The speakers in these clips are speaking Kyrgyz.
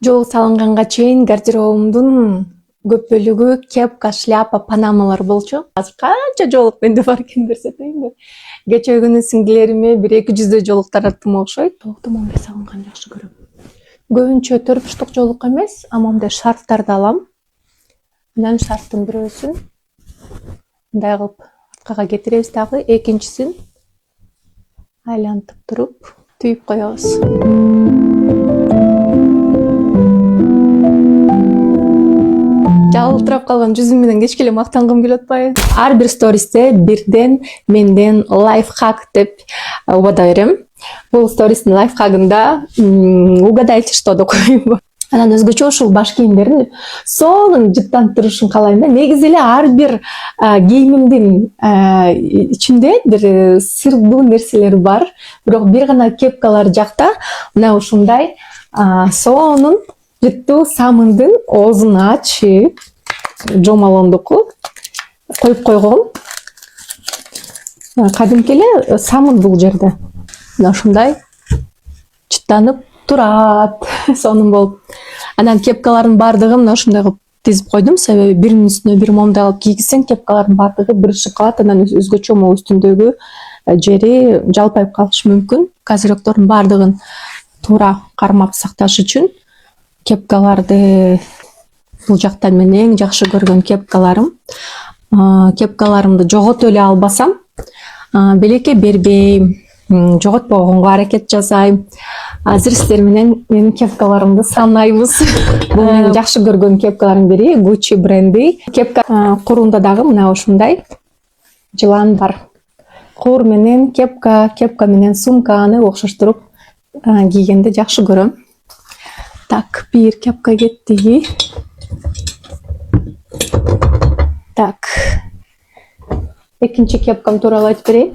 Жол салынганга чейин гардеробумдун көп бөлүгү кепка, шляпа, панамалар болчу. Азыр канча жолук менде бар экен көрсөтөйүнбү? Кечээ күнү сиңдилериме 1-200 жолук тараттым окшойт. Жолукту моундай салынган жакшы көрөм. Көбүнчө төрпүштүк жолук эмес, а моундай шарфтарды алам. Анан шарфтын бирөөсүн мындай кылып арткага кетиребиз дагы, экинчисин айлантып туруп түйүп коебуз. Жалтырап калган жүзүм менен кечке эле мактангым келип атпайбы? Ар бир стористе бирден менден лайфхак деп убада берем. Бул стористин лайфхагында угадайте что деп коеюнбу? Анан өзгөчө ушул баш кийимдердин сонун жыттанып турушун каалайм да. Негизи эле ар бир кийимимдин ичинде бир сырдуу нерселер бар. Бирок бир гана кепкалар жакта мына ушундай сонун жыттуу самындын оозун ачып, жомалондуку коюп койгом. Кадимки эле самын бул жерде. Мына ушундай жыттанып турат, сонун болуп. Анан кепкалардын баардыгын мына ушундай кылып тизип койдум, себеби биринин үстүнө бири моундай кылып кийгизсең, кепкалардын баардыгы биришип калат, анан өзгөчө могу үстүндөгү жери жалпайып калышы мүмкүн. Козыректордун баардыгын туура кармап сакташ үчүн кепкаларды бул жактан мен эң жакшы көргөн кепкаларым. Кепкаларымды жогото эле албасам, белекке бербейм, жоготпогонго аракет жасайм. Азыр сиздер менен менин кепкаларымды санайбыз. Бул менин жакшы көргөн кепкалардын бири Gucci бренди. Кепка курунда дагы мына ушундай жылан бар. Кур менен кепка, кепка менен сумканы окшоштуруп кийгенди жакшы көрөм. Так, бир кепка кетти. Так. Экинчи кепкам тууралуу айтып берейин.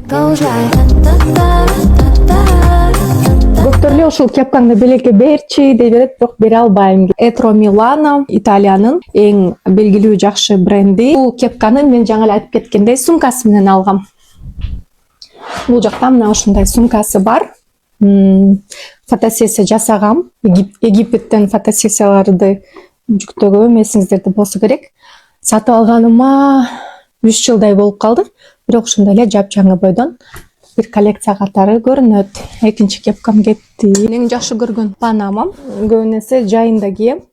Көптөр эле ушул кепкаңды белекке берчи деп берет, бирок бере албайм. Etro Milano Италиянын эң белгилүү жакшы бренди. Бул кепканы мен жаңы эле айтып кеткендей сумкасы менен алгам. Бул жакта мына ушундай сумкасы бар. Фотосессия жасагам. Египеттен фотосессияларды жүктөгөм, эсиңиздерде болсо керек. Сатып алганыма 3 жылдай болуп калды. Бирок ушундай эле жапжаңы бойдон бир коллекция катары көрүнөт. Экинчи кепкам кетти. Эң жакшы көргөн панамам. Көбүн эсе жайында кийем.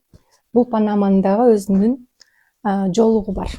Бул панаманын дагы өзүнүн жолугу бар.